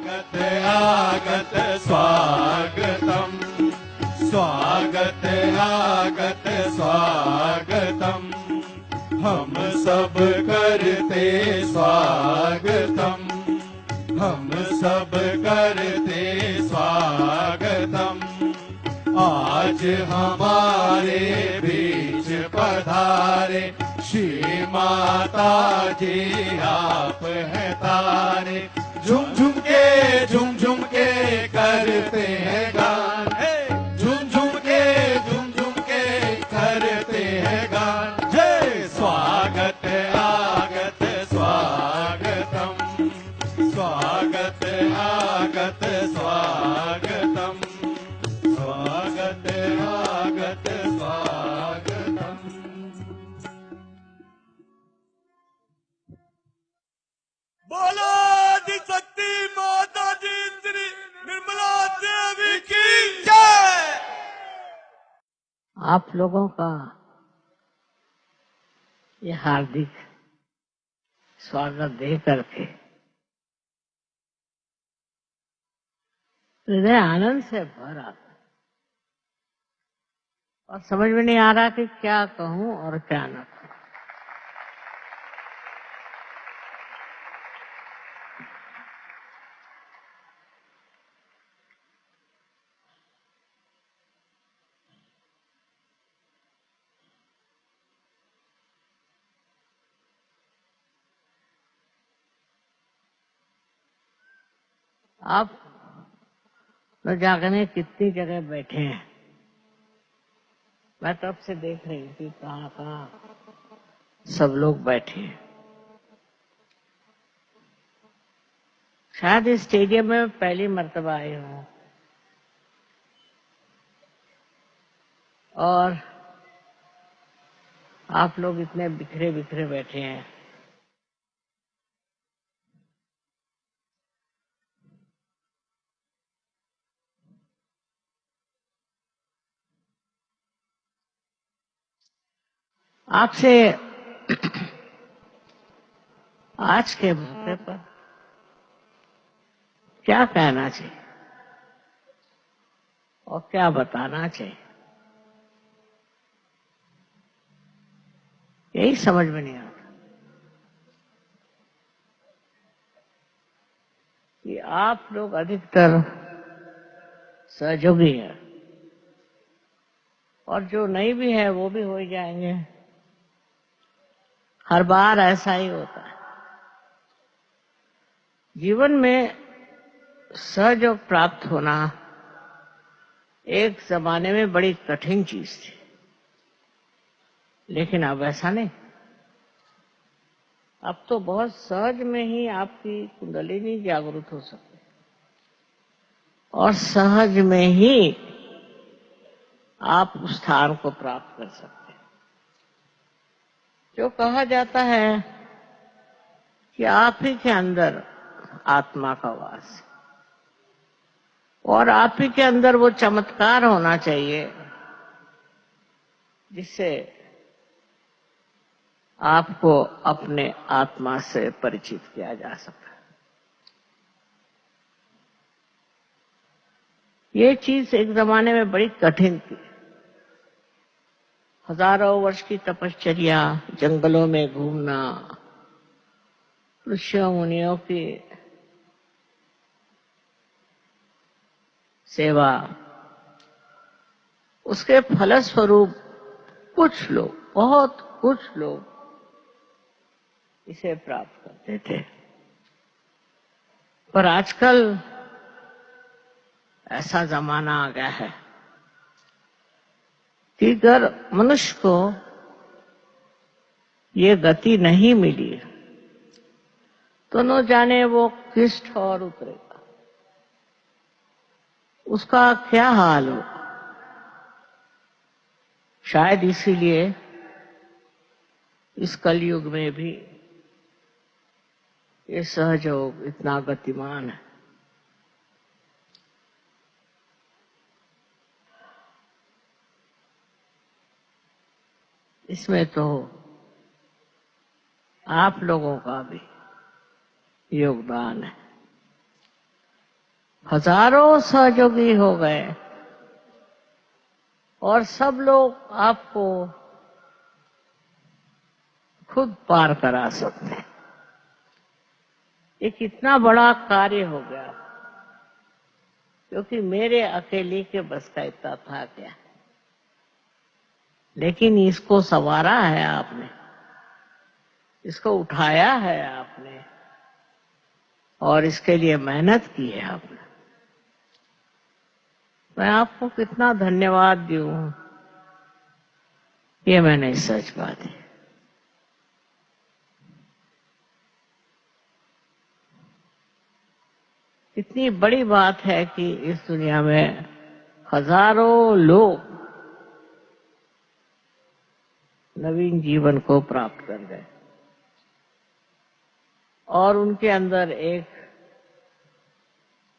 आगत स्वागतम, स्वागत आगत स्वागतम, हम सब करते स्वागतम, हम सब करते स्वागतम। आज हमारे बीच पधारे श्री माता जी आप हैं तारे, झुम झुम के करते हैं गान, झुम झुम के करते हैं गान। जय स्वागत आगत स्वागतम, स्वागत आगत स्वागतम, स्वागत आगत स्वागतम। बोलो आदिशक्ति माता जी श्री निर्मला देवी की जय। आप लोगों का ये हार्दिक स्वागत दे करके हृदय आनंद से भर आता और समझ में नहीं आ रहा कि क्या कहूं और क्या न कहूं। आप न जागने कितनी जगह बैठे हैं, मैं तब से देख रही थी कहाँ कहाँ सब लोग बैठे हैं। शायद इस स्टेडियम में पहली मर्तबा आई हूँ और आप लोग इतने बिखरे बिखरे बैठे हैं। आपसे आज के मौके पर क्या कहना चाहिए और क्या बताना चाहिए, यही समझ में नहीं आता कि आप लोग अधिकतर सहयोगी हैं और जो नहीं भी है वो भी हो ही जाएंगे। हर बार ऐसा ही होता है। जीवन में सहयोग प्राप्त होना एक जमाने में बड़ी कठिन चीज थी, लेकिन अब ऐसा नहीं। अब तो बहुत सहज में ही आपकी कुंडलिनी जागृत हो सकती है और सहज में ही आप उस स्थान को प्राप्त कर सकते हैं। जो कहा जाता है कि आप ही के अंदर आत्मा का वास है और आप ही के अंदर वो चमत्कार होना चाहिए जिससे आपको अपने आत्मा से परिचित किया जा सके। ये चीज एक जमाने में बड़ी कठिन थी। हजारों वर्ष की तपश्चर्या, जंगलों में घूमना, ऋषियों मुनियों की सेवा, उसके फलस्वरूप कुछ लोग, बहुत कुछ लोग इसे प्राप्त करते थे। पर आजकल ऐसा जमाना आ गया है कि अगर मनुष्य को ये गति नहीं मिली तो न जाने वो किस ठौर उतरेगा, उसका क्या हाल हो। शायद इसीलिए इस कलयुग में भी ये सहयोग इतना गतिमान है। इसमें तो आप लोगों का भी योगदान है। हजारों सहयोगी हो गए और सब लोग आपको खुद पार करा सकते हैं। ये कितना बड़ा कार्य हो गया, क्योंकि मेरे अकेले के बस का इतना था क्या। लेकिन इसको संवारा है आपने, इसको उठाया है आपने और इसके लिए मेहनत की है आपने। मैं आपको कितना धन्यवाद दूं, ये मैं नहीं सोच पाती। इतनी बड़ी बात है कि इस दुनिया में हजारों लोग नवीन जीवन को प्राप्त कर गए और उनके अंदर एक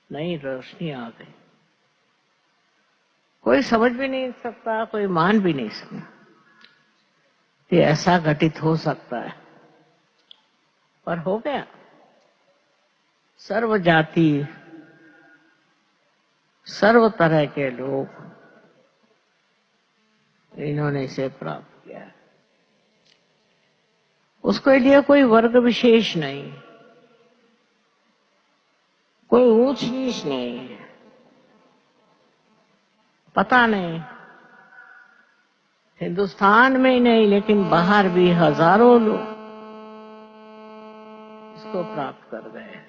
नई रोशनी आ गई। कोई समझ भी नहीं सकता, कोई मान भी नहीं सकता कि ऐसा घटित हो सकता है, पर हो गया। सर्व जाति, सर्व तरह के लोग इन्होंने इसे प्राप्त किया। उसके लिए कोई वर्ग विशेष नहीं, कोई ऊंच नीच नहीं, पता नहीं हिंदुस्तान में ही नहीं लेकिन बाहर भी हजारों लोग इसको प्राप्त कर गए।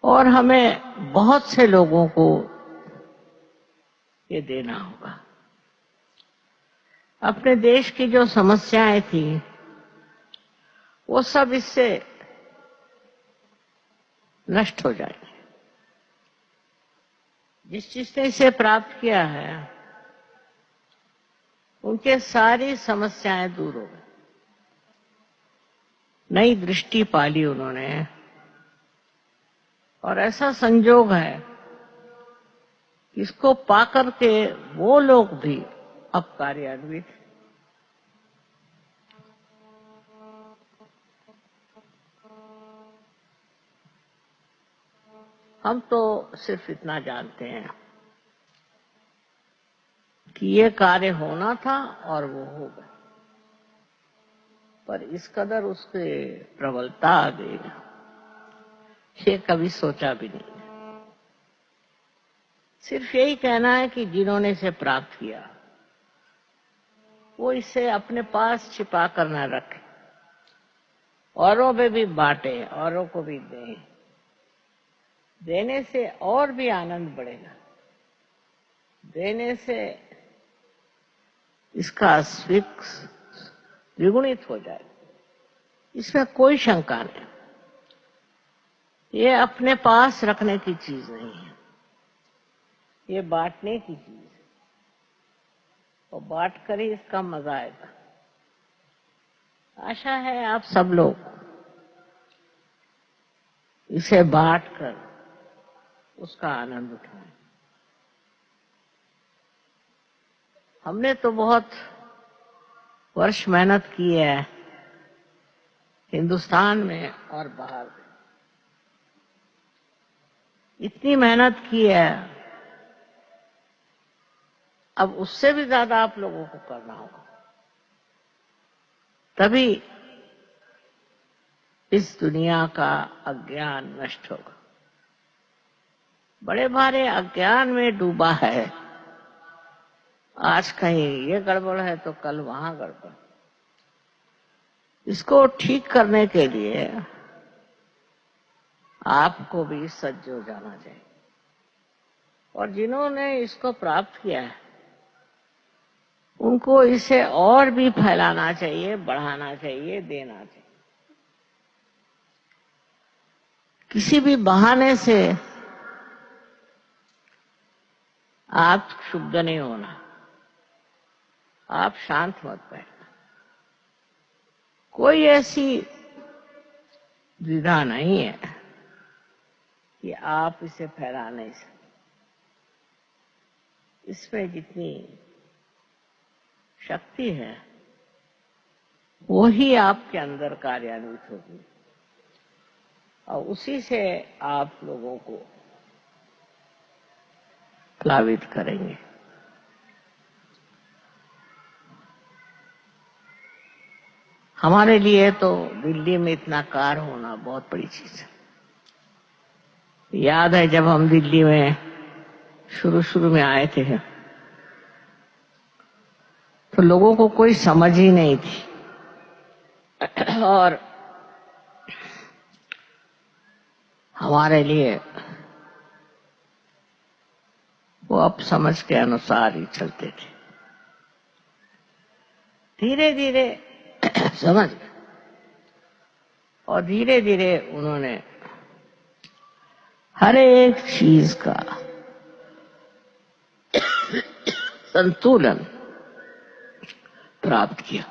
और हमें बहुत से लोगों को ये देना होगा। अपने देश की जो समस्याएं थी वो सब इससे नष्ट हो जाएगी। जिस जिसने इसे प्राप्त किया है उनके सारी समस्याएं दूर हो गई, नई दृष्टि पाली उन्होंने। और ऐसा संजोग है इसको पाकर के वो लोग भी अब कार्यान्वित। हम तो सिर्फ इतना जानते हैं कि ये कार्य होना था और वो हो गया, पर इस कदर उसके प्रबलता आ गई, ये कभी सोचा भी नहीं। सिर्फ यही कहना है कि जिन्होंने इसे प्राप्त किया वो इसे अपने पास छिपा कर न रखे, औरों में भी बांटे, औरों को भी दें। देने से और भी आनंद बढ़ेगा, देने से इसका द्विगुणित हो जाएगा, इसमें कोई शंका नहीं। ये अपने पास रखने की चीज नहीं है, ये बांटने की चीज है, और बांट कर ही इसका मजा आएगा। आशा है आप सब लोग इसे बांट कर उसका आनंद उठाएं। हमने तो बहुत वर्ष मेहनत की है हिंदुस्तान में और बाहर में, इतनी मेहनत की है, अब उससे भी ज्यादा आप लोगों को करना होगा, तभी इस दुनिया का अज्ञान नष्ट होगा। बड़े भारे अज्ञान में डूबा है, आज कहीं ये गड़बड़ है तो कल वहां गड़बड़। इसको ठीक करने के लिए आपको भी सज्ज हो जाना चाहिए, और जिन्होंने इसको प्राप्त किया है उनको इसे और भी फैलाना चाहिए, बढ़ाना चाहिए, देना चाहिए। किसी भी बहाने से आप क्षुब्ध नहीं होना, आप शांत मत बैठना। कोई ऐसी द्विधा नहीं है कि आप इसे फैला नहीं सकते। इसमें जितनी शक्ति है वो ही आपके अंदर कार्यान्वित होगी। और उसी से आप लोगों को प्लावित करेंगे। हमारे लिए तो दिल्ली में इतना कार होना बहुत बड़ी चीज है। याद है जब हम दिल्ली में शुरू में आए थे तो लोगों को कोई समझ ही नहीं थी, और हमारे लिए वो अब समझ के अनुसार ही चलते थे। धीरे धीरे समझ गए और धीरे धीरे उन्होंने हर एक चीज का संतुलन प्राप्त किया।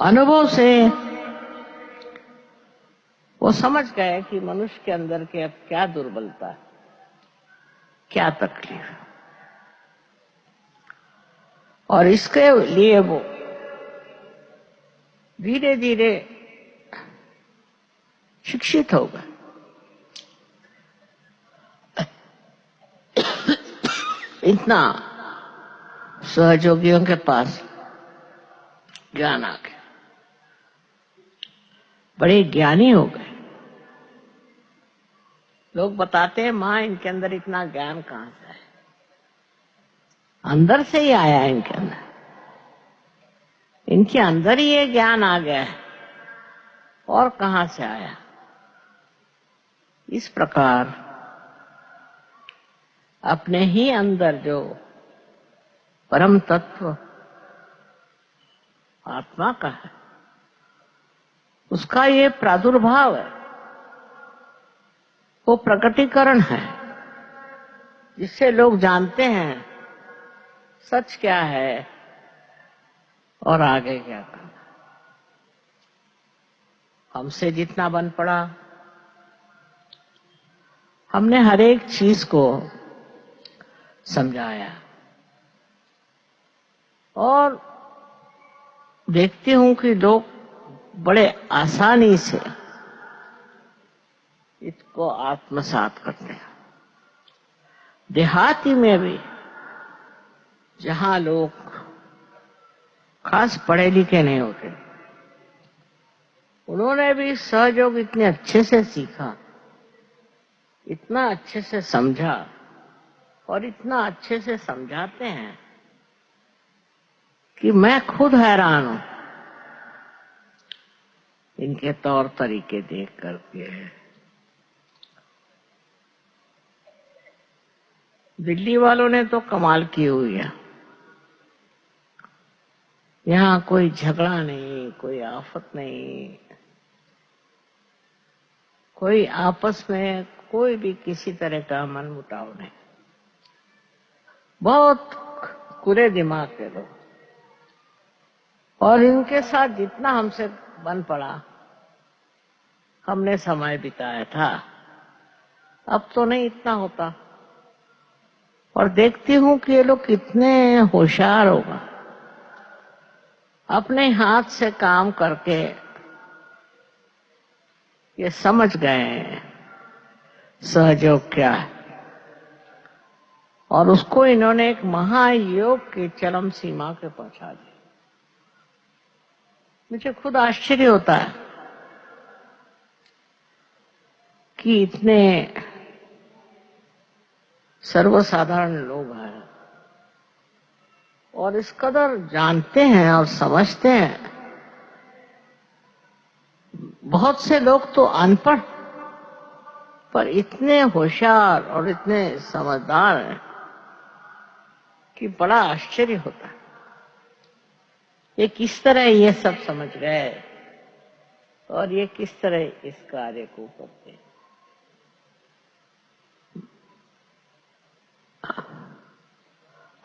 अनुभव से वो समझ गए कि मनुष्य के अंदर के अब क्या दुर्बलता है, क्या तकलीफ है, और इसके लिए वो धीरे धीरे शिक्षित हो गए। इतना सहयोगियों के पास ज्ञान आ गया, बड़े ज्ञानी हो गए। लोग बताते हैं माँ इनके अंदर इतना ज्ञान कहां से है, अंदर से ही आया है इनके अंदर, इनके अंदर ही ये ज्ञान आ गया है, और कहां से आया। इस प्रकार अपने ही अंदर जो परम तत्व आत्मा का है, उसका ये प्रादुर्भाव है, वो प्रकटीकरण है, जिससे लोग जानते हैं सच क्या है और आगे क्या करना। हमसे जितना बन पड़ा, हमने हर एक चीज को समझाया, और देखती हूं कि लोग बड़े आसानी से इसको आत्मसात करते हैं। देहाती में भी जहां लोग खास पढ़े लिखे नहीं होते, उन्होंने भी सहयोग इतने अच्छे से सीखा, इतना अच्छे से समझा, और इतना अच्छे से समझाते हैं कि मैं खुद हैरान हूं इनके तौर तरीके देख करके। दिल्ली वालों ने तो कमाल की हुई है। यहाँ कोई झगड़ा नहीं, कोई आफत नहीं, कोई आपस में कोई भी किसी तरह का मनमुटाव नहीं। बहुत खुले दिमाग के लोग, और इनके साथ जितना हमसे बन पड़ा, हमने समय बिताया था, अब तो नहीं इतना होता। और देखती हूं कि ये लोग कितने होशियार होगा, अपने हाथ से काम करके ये समझ गए सहयोग क्या है, और उसको इन्होंने एक महायोग की चरम सीमा पे पहुंचा दिया। मुझे खुद आश्चर्य होता है कि इतने सर्वसाधारण लोग हैं और इस कदर जानते हैं और समझते हैं। बहुत से लोग तो अनपढ़ पर इतने होशियार और इतने समझदार हैं कि बड़ा आश्चर्य होता है। ये किस तरह ये सब समझ गए और ये किस तरह इस कार्य को करते हैं।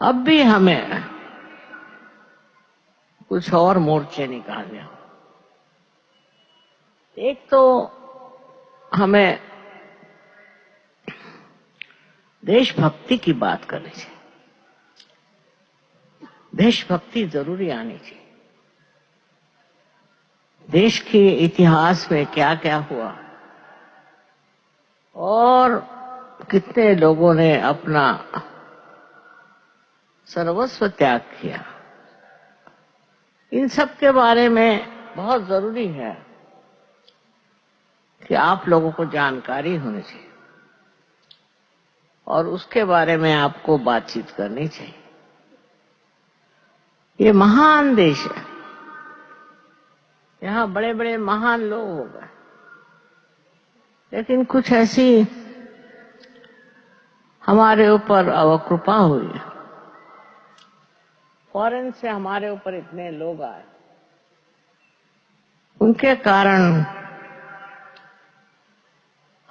अब भी हमें कुछ और मोर्चे निकालने हो। एक तो हमें देशभक्ति की बात करनी चाहिए, देशभक्ति जरूरी आनी चाहिए। देश के इतिहास में क्या क्या हुआ और कितने लोगों ने अपना सर्वस्व त्याग किया, इन सब के बारे में बहुत जरूरी है कि आप लोगों को जानकारी होनी चाहिए और उसके बारे में आपको बातचीत करनी चाहिए। ये महान देश है, यहाँ बड़े बड़े महान लोग हो गए, लेकिन कुछ ऐसी हमारे ऊपर अवकृपा हुई है। फॉरेन से हमारे ऊपर इतने लोग आए, उनके कारण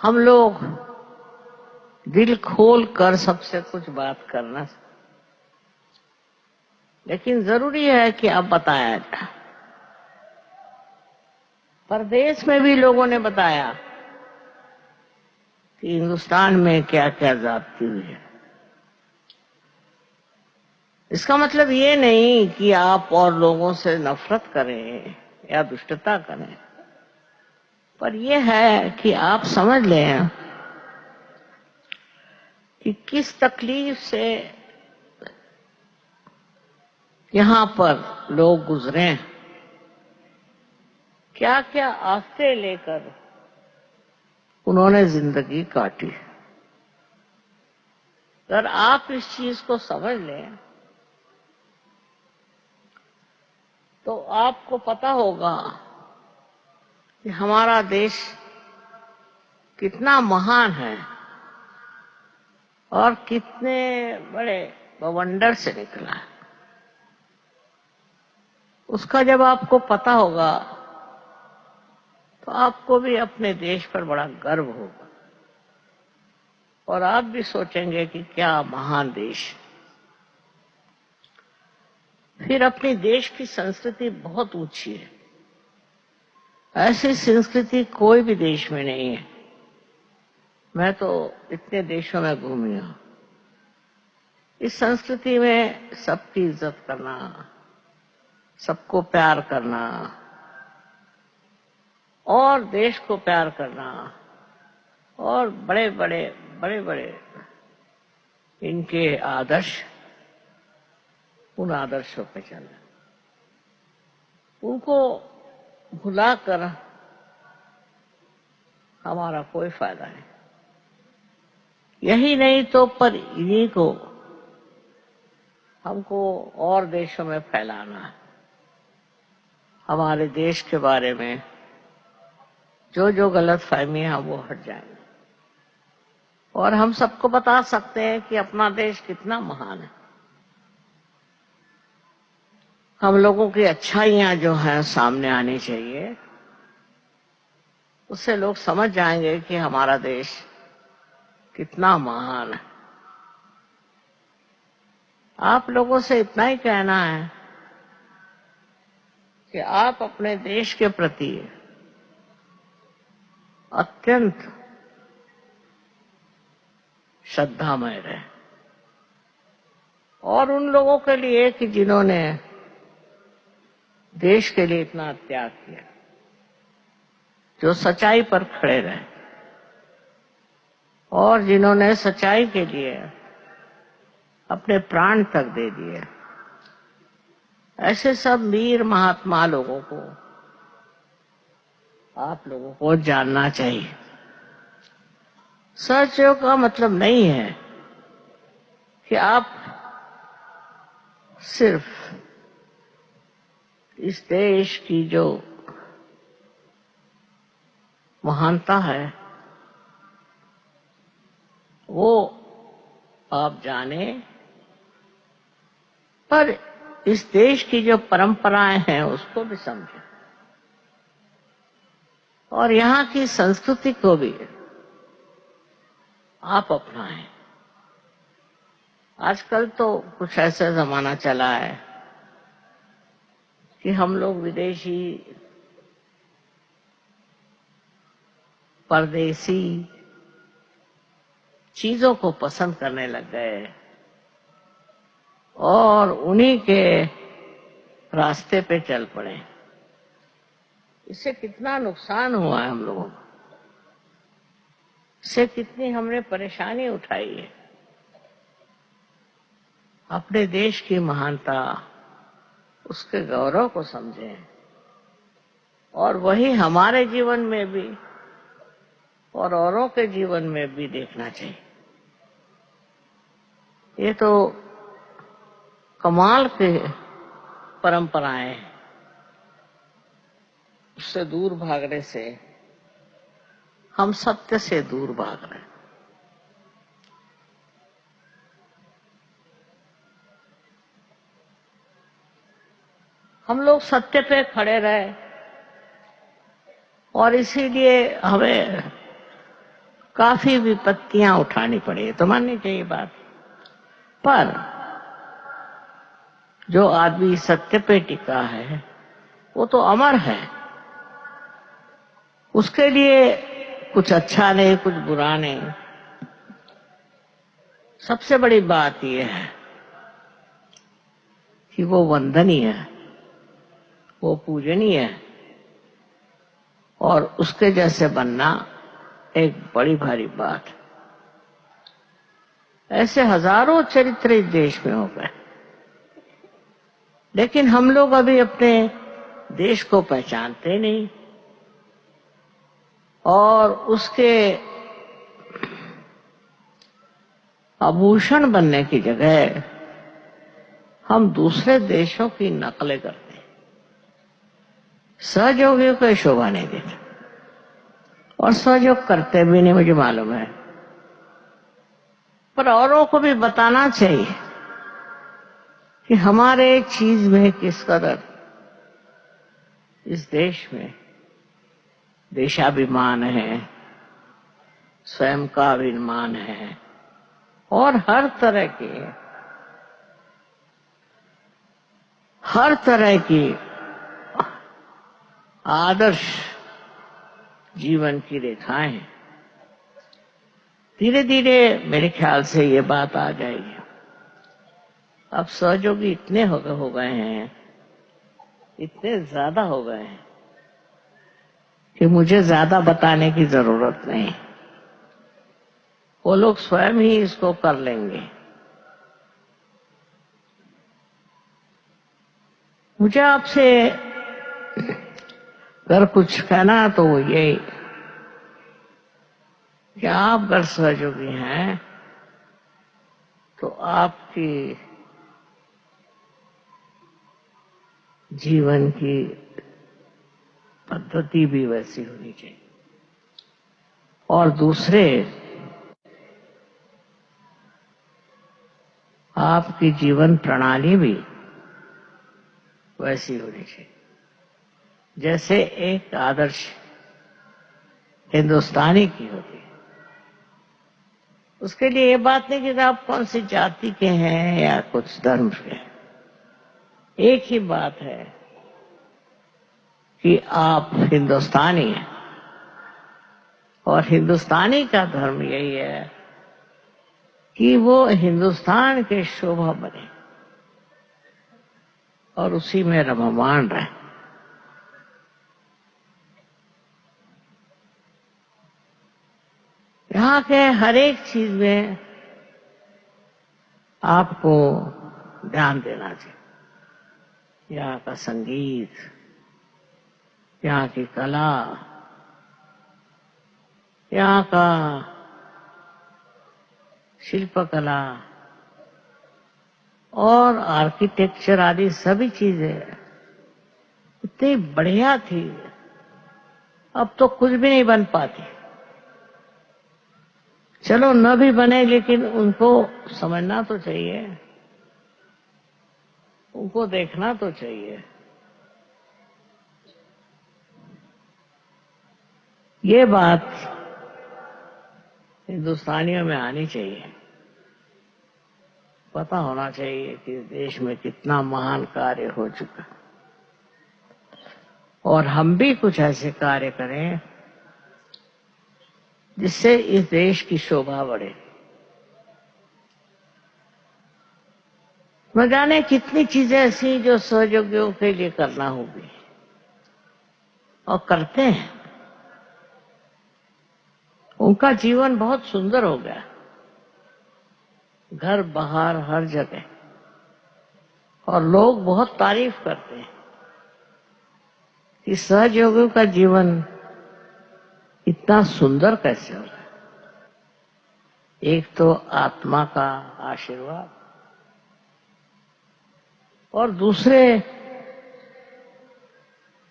हम लोग दिल खोल कर सबसे कुछ बात करना, लेकिन जरूरी है कि अब बताया जाए। परदेश में भी लोगों ने बताया कि हिंदुस्तान में क्या क्या ज्यादती हुई है। इसका मतलब ये नहीं कि आप और लोगों से नफरत करें या दुष्टता करें, पर यह है कि आप समझ लें कि किस तकलीफ से यहां पर लोग गुजरे हैं, क्या क्या आफतें लेकर उन्होंने जिंदगी काटी। अगर आप इस चीज को समझ लें तो आपको पता होगा कि हमारा देश कितना महान है और कितने बड़े बवंडर से निकला है। उसका जब आपको पता होगा तो आपको भी अपने देश पर बड़ा गर्व होगा और आप भी सोचेंगे कि क्या महान देश। फिर अपने देश की संस्कृति बहुत ऊंची है, ऐसी संस्कृति कोई भी देश में नहीं है। मैं तो इतने देशों में घूमी हूं। इस संस्कृति में सबकी इज्जत करना, सबको प्यार करना और देश को प्यार करना और बड़े बड़े इनके आदर्श, उन आदर्शों पे चलना, उनको भुलाकर हमारा कोई फायदा नहीं। यही नहीं तो पर इन्हीं को हमको और देशों में फैलाना है। हमारे देश के बारे में जो जो गलत फहमी है वो हट जाएंगे और हम सबको बता सकते हैं कि अपना देश कितना महान है। हम लोगों की अच्छाइयां जो हैं सामने आनी चाहिए, उससे लोग समझ जाएंगे कि हमारा देश कितना महान है। आप लोगों से इतना ही कहना है कि आप अपने देश के प्रति अत्यंत श्रद्धामय रहे और उन लोगों के लिए कि जिन्होंने देश के लिए इतना त्याग किया, जो सच्चाई पर खड़े रहे और जिन्होंने सच्चाई के लिए अपने प्राण तक दे दिए, ऐसे सब वीर महात्मा लोगों को आप लोगों को जानना चाहिए। सहयोग का मतलब नहीं है कि आप सिर्फ इस देश की जो महानता है वो आप जाने, पर इस देश की जो परंपराएं हैं उसको भी समझें और यहाँ की संस्कृति को भी आप अपनाएं। आजकल तो कुछ ऐसा जमाना चला है कि हम लोग विदेशी, परदेसी चीजों को पसंद करने लग गए और उन्हीं के रास्ते पे चल पड़े। इससे कितना नुकसान हुआ है हम लोगों को, इससे कितनी हमने परेशानी उठाई है। अपने देश की महानता, उसके गौरव को समझें और वही हमारे जीवन में भी और औरों के जीवन में भी देखना चाहिए। ये तो कमाल के परंपराएं हैं, उससे दूर भागने से हम सत्य से दूर भाग रहे हैं। हम लोग सत्य पे खड़े रहे और इसीलिए हमें काफी विपत्तियां उठानी पड़ी, तो माननी चाहिए बात। पर जो आदमी सत्य पे टिका है वो तो अमर है, उसके लिए कुछ अच्छा नहीं, कुछ बुरा नहीं। सबसे बड़ी बात यह है कि वो वंदनीय है, वो पूजनीय है और उसके जैसे बनना एक बड़ी भारी बात है। ऐसे हजारों चरित्र इस देश में हो गए, लेकिन हम लोग अभी अपने देश को पहचानते नहीं और उसके आभूषण बनने की जगह हम दूसरे देशों की नकलें करते हैं। सहयोगियों को शोभा नहीं देता और सहयोग करते भी नहीं, मुझे मालूम है, पर औरों को भी बताना चाहिए कि हमारे चीज में किस कदर इस देश में देशाभिमान है, स्वयं का अभिमान है और हर तरह की आदर्श जीवन की रेखाएं हैं। धीरे धीरे मेरे ख्याल से ये बात आ जाएगी। अब सहयोगी इतने हो गए हैं, इतने ज्यादा हो गए हैं कि मुझे ज्यादा बताने की जरूरत नहीं, वो लोग स्वयं ही इसको कर लेंगे। मुझे आपसे अगर कुछ कहना तो वो यही कि आप अगर सहयोगी हैं तो आपकी जीवन की पद्धति भी वैसी होनी चाहिए और दूसरे आपकी जीवन प्रणाली भी वैसी होनी चाहिए जैसे एक आदर्श हिंदुस्तानी की होती है। उसके लिए ये बात नहीं कि आप कौन सी जाति के हैं या कुछ धर्म के हैं, एक ही बात है कि आप हिंदुस्तानी हैं और हिंदुस्तानी का धर्म यही है कि वो हिंदुस्तान के शोभा बने और उसी में रममाण रहे। यहाँ के हर एक चीज में आपको ध्यान देना चाहिए। यहाँ का संगीत, यहाँ की कला, यहाँ का शिल्पकला और आर्किटेक्चर आदि सभी चीजें इतनी बढ़िया थी, अब तो कुछ भी नहीं बन पाती। चलो न भी बने, लेकिन उनको समझना तो चाहिए, उनको देखना तो चाहिए। ये बात हिंदुस्तानियों में आनी चाहिए, पता होना चाहिए कि देश में कितना महान कार्य हो चुका और हम भी कुछ ऐसे कार्य करें जिससे इस देश की शोभा बढ़े। न जाने कितनी चीजें ऐसी जो सहयोगियों के लिए करना होगी। और करते हैं, उनका जीवन बहुत सुंदर हो गया, घर बाहर हर जगह, और लोग बहुत तारीफ करते हैं कि सहयोगियों का जीवन इतना सुंदर कैसे हो रहा है। एक तो आत्मा का आशीर्वाद, और दूसरे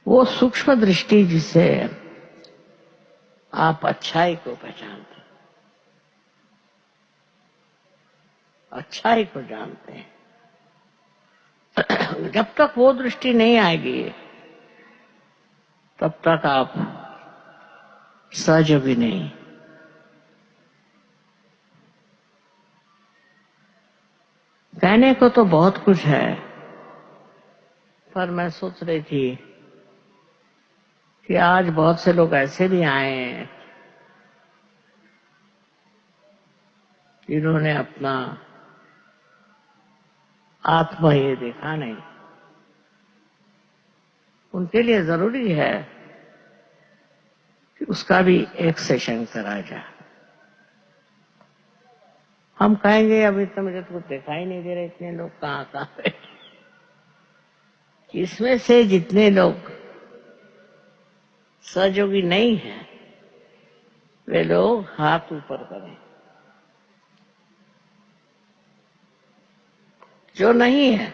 वो सूक्ष्म दृष्टि जिससे आप अच्छाई को पहचानते हैं, अच्छाई को जानते हैं। जब तक वो दृष्टि नहीं आएगी तब तक आप सहयोगी नहीं। कहने को तो बहुत कुछ है, पर मैं सोच रही थी कि आज बहुत से लोग ऐसे भी आए हैं जिन्होंने अपना आत्मा ये देखा नहीं। उनके लिए जरूरी है कि उसका भी एक सेशन करा जाए। हम कहेंगे अभी तो मुझे तो कुछ दिखाई नहीं दे रहे, इतने लोग कहाँ कहाँ पे। इसमें से जितने लोग सहयोगी नहीं हैं वे लोग हाथ ऊपर करें। जो नहीं है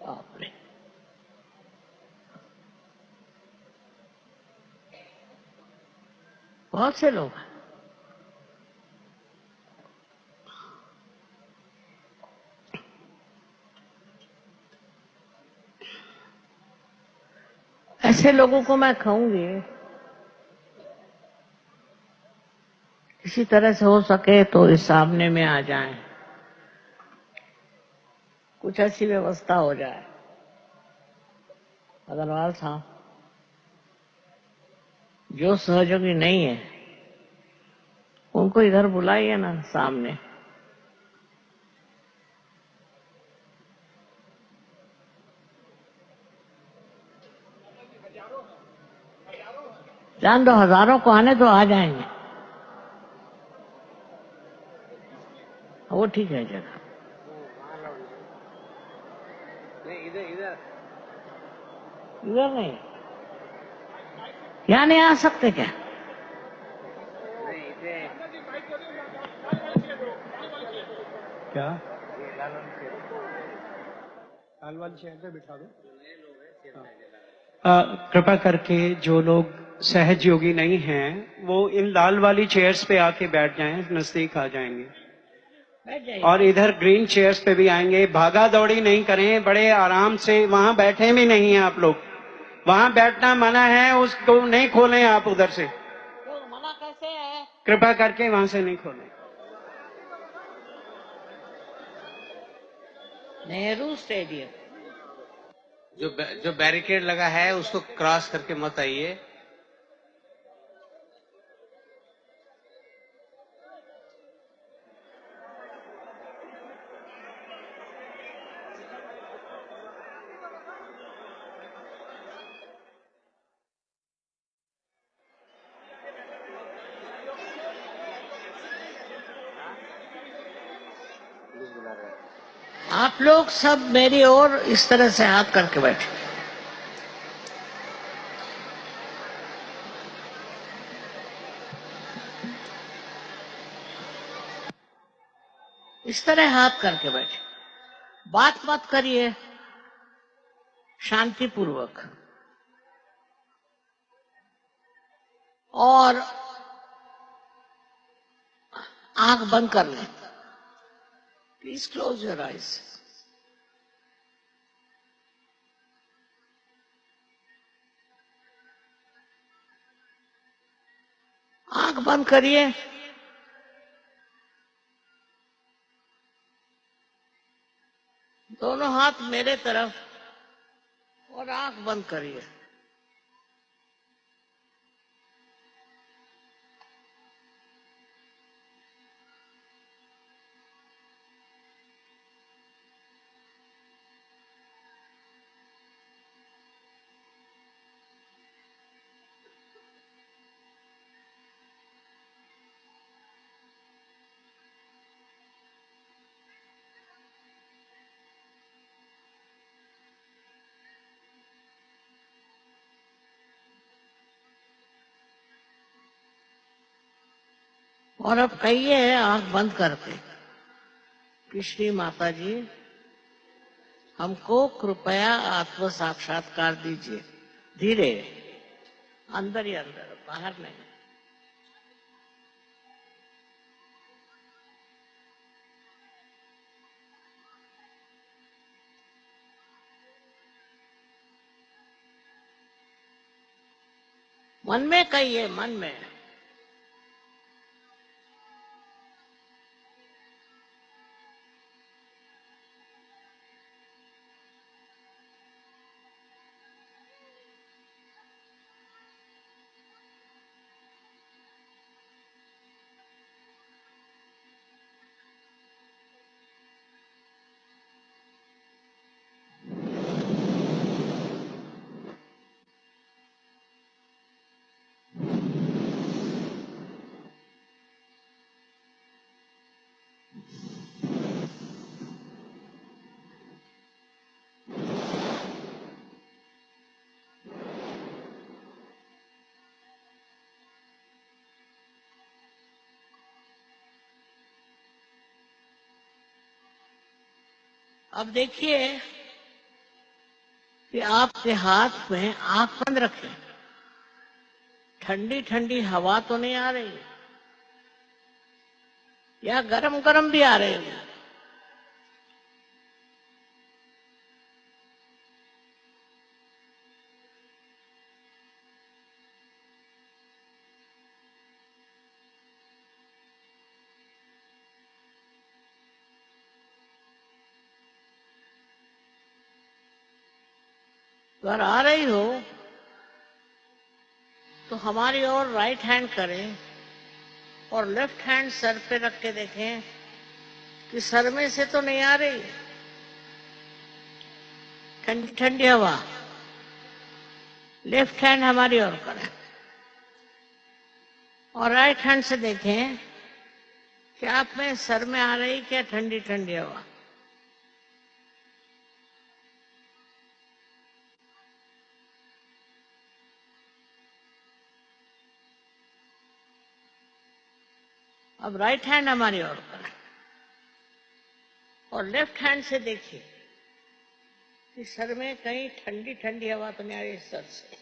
बाप रे, बहुत से लोग हैं। ऐसे लोगों को मैं कहूंगी किसी तरह से हो सके तो इस सामने में आ जाएं, कुछ ऐसी व्यवस्था हो जाए। अग्रवाल साहब, जो सहयोगी नहीं है उनको इधर बुलाइए ना सामने। जान दो, हजारों को आने तो आ जाएंगे, वो ठीक है जगह। इधर नहीं, यहाँ नहीं आ सकते क्या? क्या लाल वाली चेयर पे बिठा दो। कृपा करके जो लोग सहयोगी नहीं हैं वो इन लाल वाली चेयर्स पे आके बैठ जाएं, नजदीक आ जाएंगे। बैठ जाइए। और इधर ग्रीन चेयर्स पे भी आएंगे। भागा दौड़ी नहीं करें, बड़े आराम से। वहां बैठे भी नहीं हैं आप लोग, वहां बैठना मना है, उसको नहीं खोलें आप उधर से। तो मना कैसे है? कृपा करके वहां से नहीं खोलें। नेहरू स्टेडियम। जो बैरिकेड लगा है उसको क्रॉस करके मत आइए। आप लोग सब मेरी ओर इस तरह से हाथ करके बैठे। इस तरह हाथ करके बैठे, बात मत करिए, शांतिपूर्वक। और आंख बंद कर लें। Please close your eyes. आंख बंद करिए। दोनों हाथ मेरे तरफ और आंख बंद करिए। और अब कहिए आंख बंद करके कि श्री माता जी हमको कृपया आत्म साक्षात्कार दीजिए। धीरे, अंदर ही अंदर, बाहर नहीं। मन में कहिए, मन में। अब देखिए कि आपके हाथ में आंख बंद रखें। ठंडी ठंडी हवा तो नहीं आ रही, या गरम गरम भी आ रही है। अगर आ रही हो तो हमारी ओर राइट हैंड करें और लेफ्ट हैंड सर पे रख के देखें कि सर में से तो नहीं आ रही ठंडी ठंडी हवा। लेफ्ट हैंड हमारी ओर करें और राइट हैंड से देखें कि आप में सर में आ रही क्या ठंडी ठंडी हवा। अब राइट हैंड हमारी ओर करें और लेफ्ट हैंड से देखिए कि सर में कहीं ठंडी ठंडी हवा तो नहीं आ रही। सर से,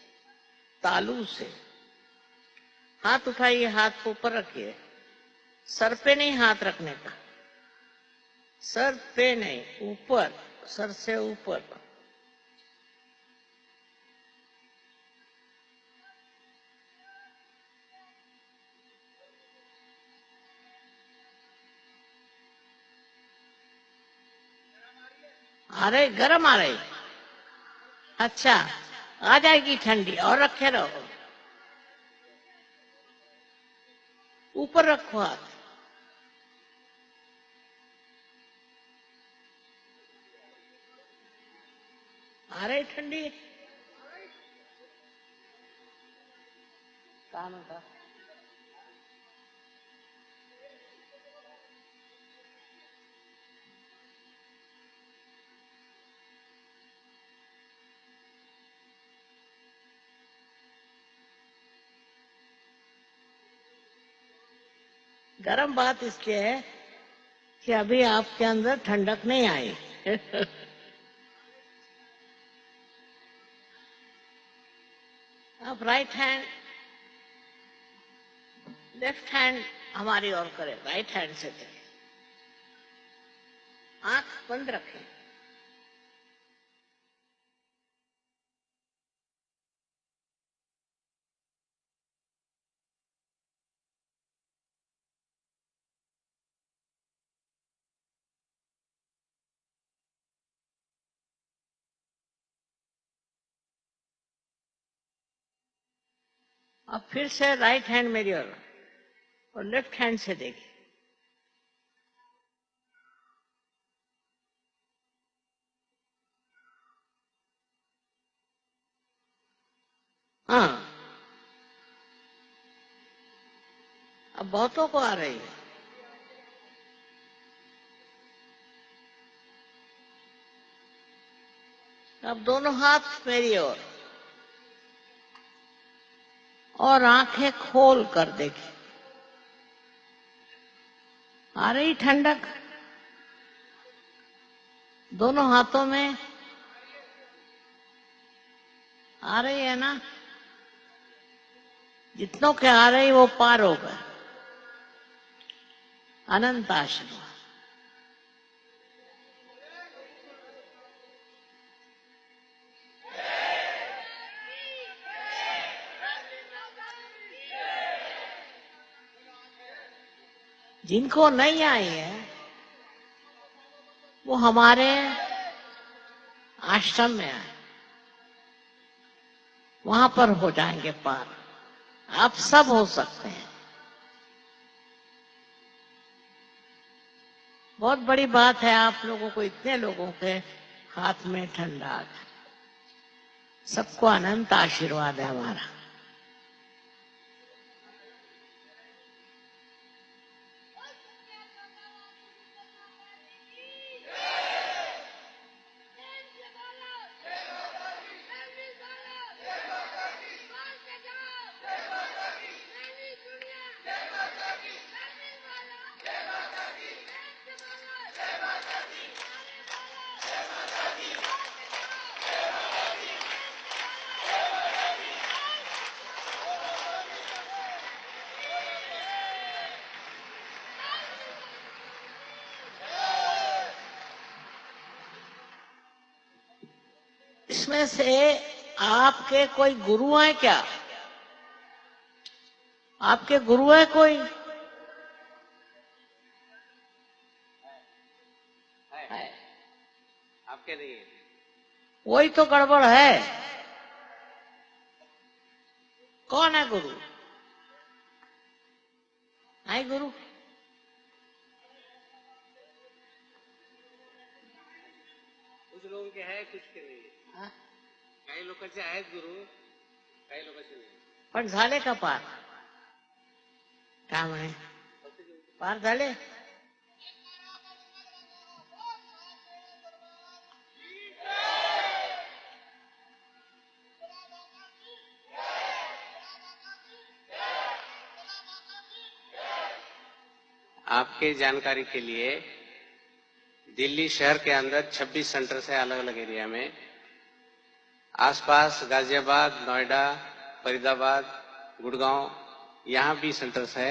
तालू से हाथ उठाइए, हाथ को ऊपर रखिए। सर पे नहीं हाथ रखने का, सर पे नहीं, ऊपर, सर से ऊपर। आ रही, गरम आ रही। अच्छा, आ जाएगी ठंडी, और रखे रहो। ऊपर रखो हाथ। आ रही ठंडी। काम होता गरम बात इसलिए है कि अभी आपके अंदर ठंडक नहीं आई। अब राइट हैंड, लेफ्ट हैंड हमारी ओर करें, राइट हैंड से करें। आंख बंद रखें। अब फिर से राइट हैंड मेरी ओर और लेफ्ट हैंड से देखिए। हाँ, अब बहुतों को आ रही है। अब दोनों हाथ मेरी ओर और आंखें खोल कर देखिए। आ रही ठंडक दोनों हाथों में आ रही है ना। जितनों के आ रही वो पार हो गए। अनंत आशीर्वाद। जिनको नहीं आई है वो हमारे आश्रम में आए, वहां पर हो जाएंगे पार। आप सब हो सकते हैं। बहुत बड़ी बात है आप लोगों को, इतने लोगों के हाथ में ठंडा आ गया। सबको अनंत आशीर्वाद है हमारा। इसमें से आपके कोई गुरु हैं क्या? आपके गुरु है कोई? है। आपके नहीं है। वही तो गड़बड़ है। कौन है गुरु? है गुरु? कुछ लोगों के है, कुछ के नहीं है। हाँ? काही लोकांचे आहेत गुरु, काही लोकांचे नाही. पण झाले का पार? काय म्हणे? पार झाले? आपके जानकारी के लिए दिल्ली शहर के अंदर 26 सेंटर्स है अलग अलग एरिया में। आसपास गाजियाबाद, नोएडा, फरीदाबाद, गुड़गांव, यहाँ भी सेंटर्स है।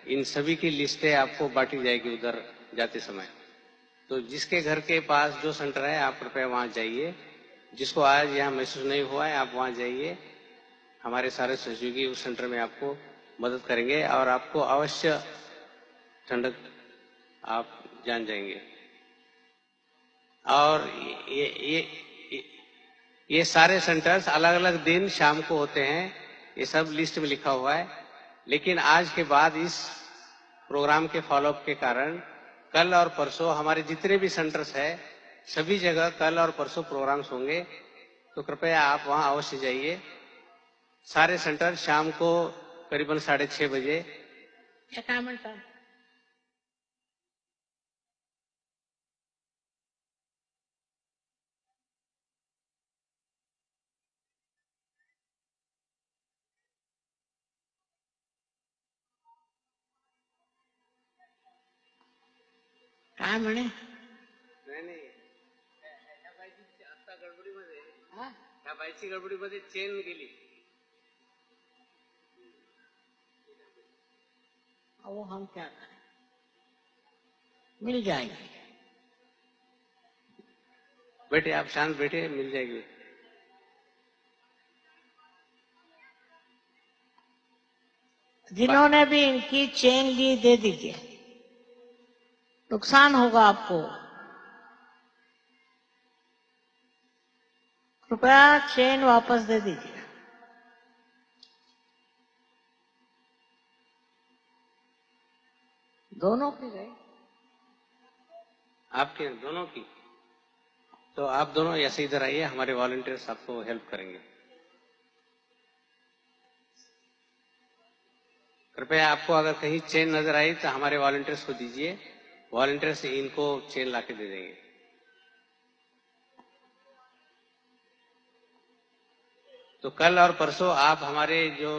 इन सभी की लिस्टें आपको बांटी जाएगी उधर जाते समय। तो जिसके घर के पास जो सेंटर है आप कृपया वहां जाइए। जिसको आज यहाँ महसूस नहीं हुआ है आप वहां जाइए। हमारे सारे सहयोगी उस सेंटर में आपको मदद करेंगे और आपको अवश्य ठंडक आप जान जाएंगे। और ये सारे सेंटर्स अलग अलग दिन शाम को होते हैं। ये सब लिस्ट में लिखा हुआ है। लेकिन आज के बाद इस प्रोग्राम के फॉलोअप के कारण कल और परसों हमारे जितने भी सेंटर्स है सभी जगह कल और परसों प्रोग्राम्स होंगे। तो कृपया आप वहां अवश्य जाइए। सारे सेंटर शाम को करीबन 6:30 बजे। काय म्हणता? काय म्हणे? नाही नाही ह्या बाईची आता गडबडीमध्ये हा? ह्या बाईची गडबडीमध्ये चेन गेली. वो हम क्या करें? मिल जाएगी। बैठे आप शांत बैठे, मिल जाएगी। जिन्होंने भी इनकी चेन ली दे दीजिए, नुकसान होगा आपको। कृपया चेन वापस दे दीजिए। दोनों की गए? आपके दोनों की? तो आप दोनों ऐसे इधर आइए, हमारे वॉलंटियर्स आपको हेल्प करेंगे। कृपया आपको अगर कहीं चेन नजर आई तो हमारे वॉलंटियर्स को दीजिए। वॉलंटियर्स इनको चेन लाके दे देंगे। तो कल और परसों आप हमारे जो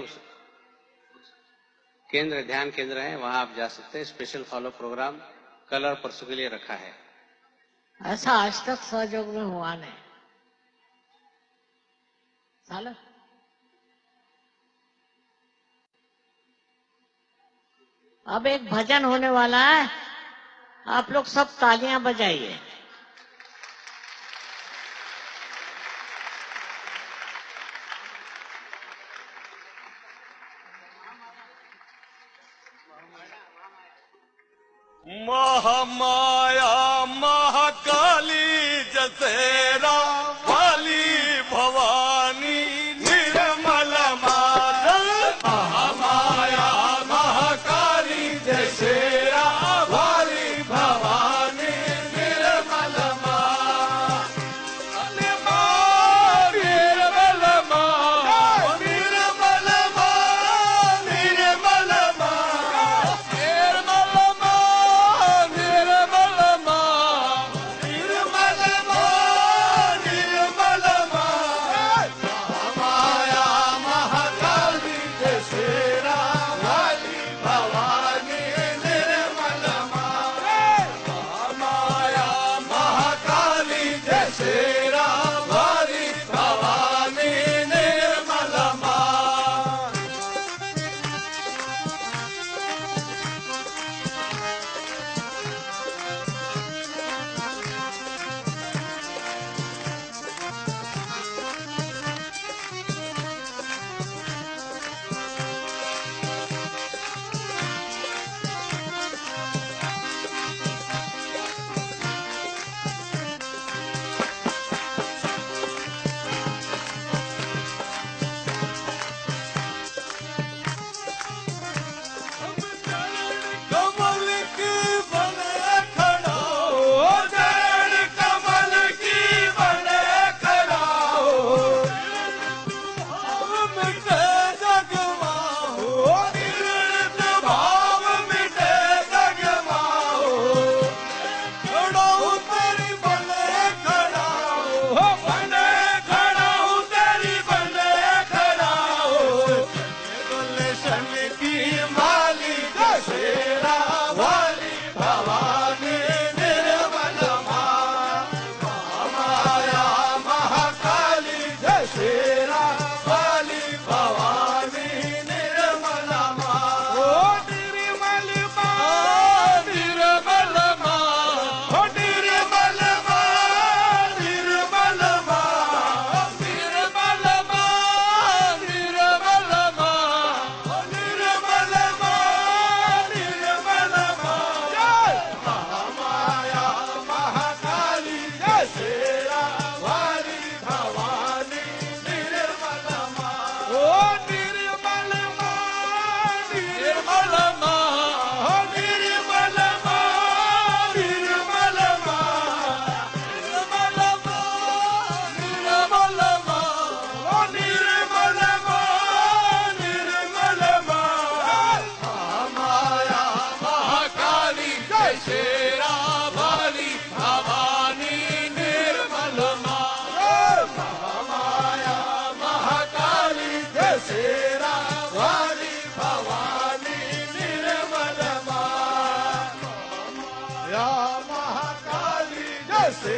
केंद्र ध्यान केंद्र है, वहां आप जा सकते हैं। स्पेशल फॉलो प्रोग्राम कल और परसों के लिए रखा है। ऐसा आज तक सहयोग में हुआ नहीं। साला अब एक भजन होने वाला है, आप लोग सब तालियां बजाइए। महामाया महाकाली जसेरा वाली भवानी निर्मल माता। महामाया महाकाली जसेरा वाली भवानी निर्मल माता। निर्मल माता, निर्मल माता, निर्मल माता, महाकाली जैसे